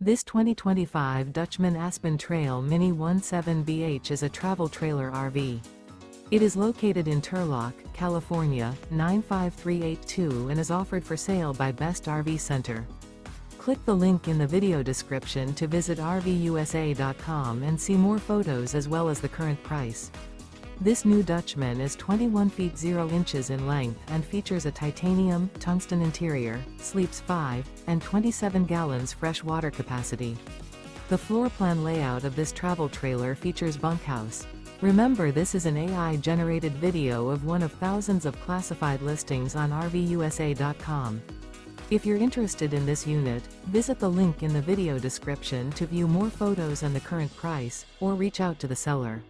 This 2025 Dutchmen Aspen Trail Mini 17BH is a travel trailer RV. It is located in Turlock, California, 95382 and is offered for sale by Best RV Center. Click the link in the video description to visit RVUSA.com and see more photos as well as the current price. This new Dutchman is 21 feet 0 inches in length and features a titanium, tungsten interior, sleeps 5, and 27 gallons fresh water capacity. The floor plan layout of this travel trailer features bunkhouse. Remember, this is an AI-generated video of one of thousands of classified listings on RVUSA.com. If you're interested in this unit, visit the link in the video description to view more photos and the current price, or reach out to the seller.